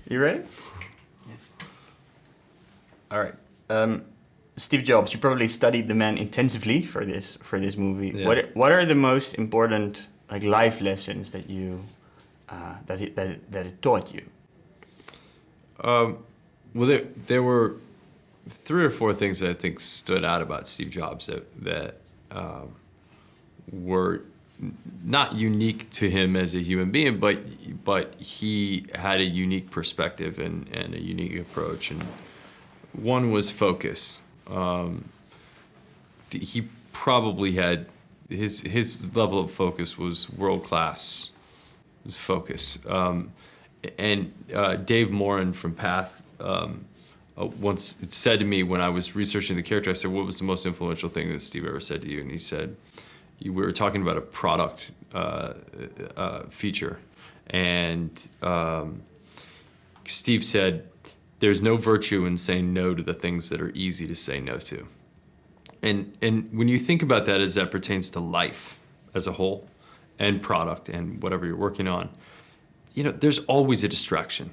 You ready? Yes. All right. Steve Jobs, you probably studied the man intensively for this movie. Yeah. What are the most important like life lessons that you that it taught you? Well, there were 3 or 4 things that I think stood out about Steve Jobs that were not unique to him as a human being, but he had a unique perspective and a unique approach. And one was focus. He probably had his level of focus was world-class focus. And Dave Morin from Path once said to me when I was researching the character, I said, what was the most influential thing that Steve ever said to you? And he said, we were talking about a product feature. And Steve said, there's no virtue in saying no to the things that are easy to say no to. And when you think about that as that pertains to life as a whole and product and whatever you're working on, there's always a distraction.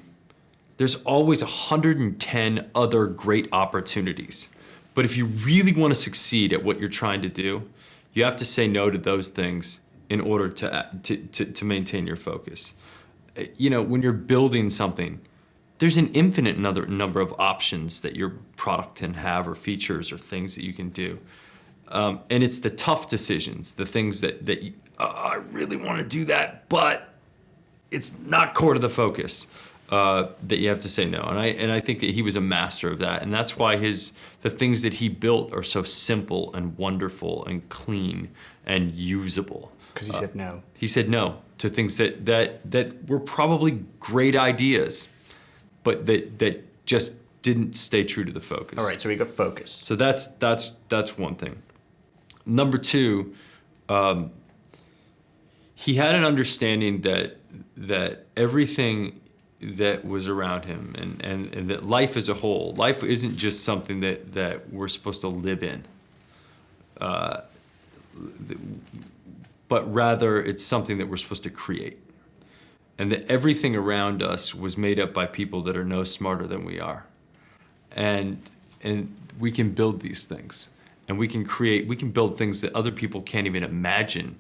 There's always 110 other great opportunities. But if you really want to succeed at what you're trying to do, you have to say no to those things in order to maintain your focus. When you're building something, there's an infinite number of options that your product can have, or features or things that you can do. And it's the tough decisions, the things that I really want to do that, but it's not core to the focus, that you have to say no. And I think that he was a master of that. And that's why the things that he built are so simple and wonderful and clean and usable. Because he said no. He said no to things that were probably great ideas, but that just didn't stay true to the focus. All right, so we got focused. So that's one thing. Number 2, he had an understanding that everything that was around him and that life as a whole, life isn't just something that we're supposed to live in, but rather it's something that we're supposed to create. And that everything around us was made up by people that are no smarter than we are. And we can build these things. And we can build things that other people can't even imagine.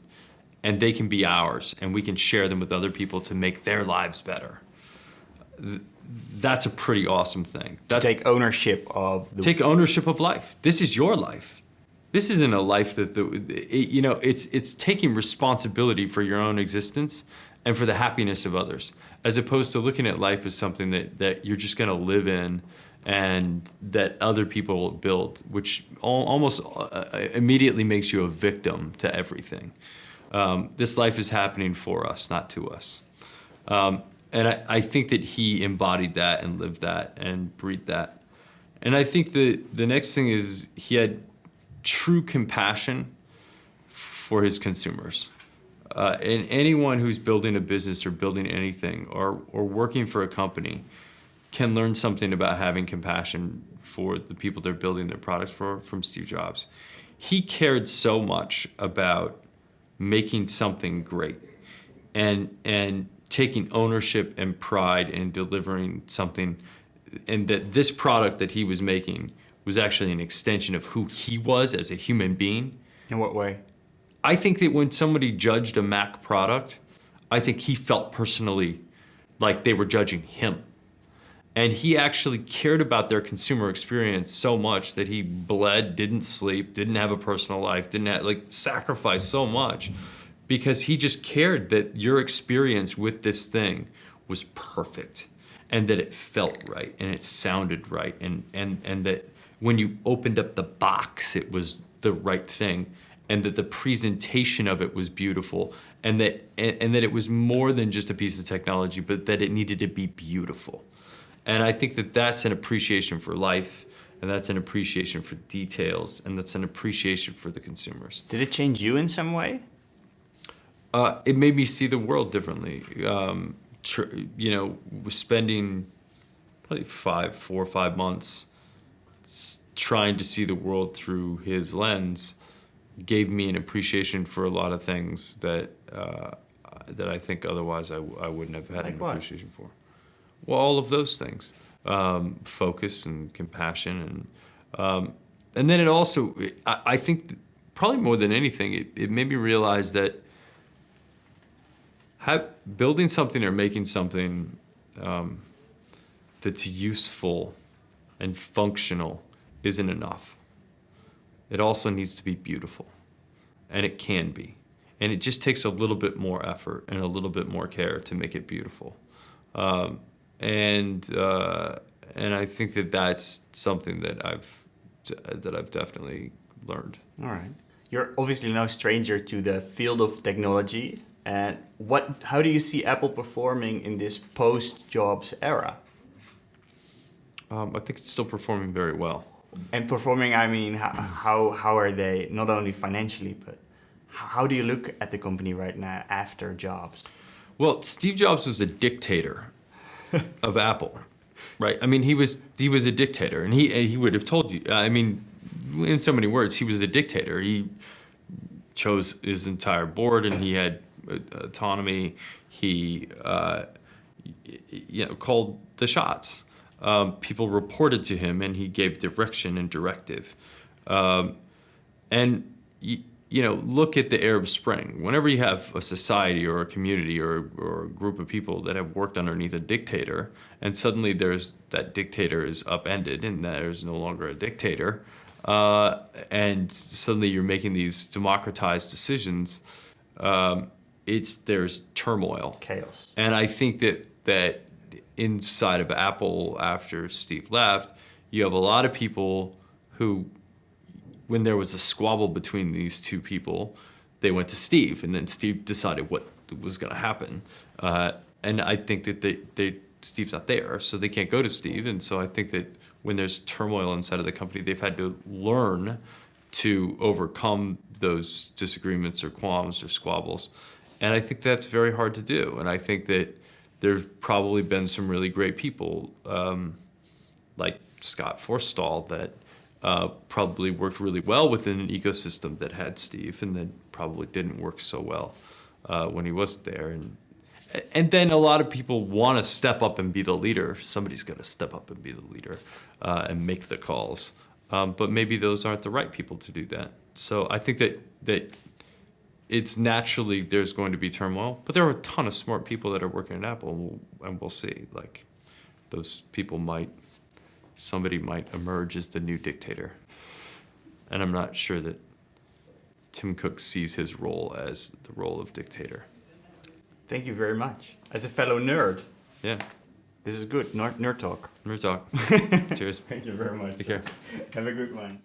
And they can be ours. And we can share them with other people to make their lives better. That's a pretty awesome thing. Take ownership of Take ownership of life. This is your life. This isn't a life that it's taking responsibility for your own existence and for the happiness of others, as opposed to looking at life as something that you're just going to live in and that other people build, which almost immediately makes you a victim to everything. This life is happening for us, not to us. And I think that he embodied that and lived that and breathed that. And I think the next thing is he had true compassion for his consumers. And anyone who's building a business or building anything or working for a company can learn something about having compassion for the people they're building their products for from Steve Jobs. He cared so much about making something great and taking ownership and pride in delivering something, and that this product that he was making was actually an extension of who he was as a human being. In what way? I think that when somebody judged a Mac product, I think he felt personally like they were judging him. And he actually cared about their consumer experience so much that he bled, didn't sleep, didn't have a personal life, didn't have, sacrificed so much because he just cared that your experience with this thing was perfect and that it felt right and it sounded right and that when you opened up the box, it was the right thing. And that the presentation of it was beautiful, and that it was more than just a piece of technology, but that it needed to be beautiful. And I think that that's an appreciation for life, and that's an appreciation for details, and that's an appreciation for the consumers. Did it change you in some way? It made me see the world differently. Spending probably 4 or 5 months trying to see the world through his lens gave me an appreciation for a lot of things that I think otherwise I wouldn't have had an appreciation for. Well, all of those things, focus and compassion, and then it also, I think, probably more than anything, it made me realize that building something or making something that's useful and functional isn't enough. It also needs to be beautiful, and it can be. And it just takes a little bit more effort and a little bit more care to make it beautiful. And I think that that's something that I've definitely learned. All right. You're obviously no stranger to the field of technology. And how do you see Apple performing in this post-Jobs era? I think it's still performing very well. And performing, I mean, how are they, not only financially, but how do you look at the company right now after Jobs? Well, Steve Jobs was a dictator of Apple, right? I mean, he was a dictator, and he would have told you. I mean, in so many words, he was a dictator. He chose his entire board, and he had autonomy. He, called the shots. People reported to him, and he gave direction and directive. And look at the Arab Spring. Whenever you have a society or a community or a group of people that have worked underneath a dictator, and suddenly that dictator is upended, and there's no longer a dictator, and suddenly you're making these democratized decisions, there's turmoil. Chaos. And I think that inside of Apple, after Steve left, you have a lot of people who, when there was a squabble between these two people, they went to Steve, and then Steve decided what was going to happen. And I think that Steve's not there, so they can't go to Steve. And so I think that when there's turmoil inside of the company, they've had to learn to overcome those disagreements or qualms or squabbles. And I think that's very hard to do. And I think that there's probably been some really great people, like Scott Forstall, that probably worked really well within an ecosystem that had Steve, and then probably didn't work so well when he wasn't there. And then a lot of people want to step up and be the leader. Somebody's got to step up and be the leader and make the calls. But maybe those aren't the right people to do that. So I think that it's naturally there's going to be turmoil, but there are a ton of smart people that are working at Apple, and we'll see. Like, those people somebody might emerge as the new dictator. And I'm not sure that Tim Cook sees his role as the role of dictator. Thank you very much. As a fellow nerd, Yeah, this is good. Nerd talk. nerd talk. Cheers. Thank you very much. Take care. Have a good one.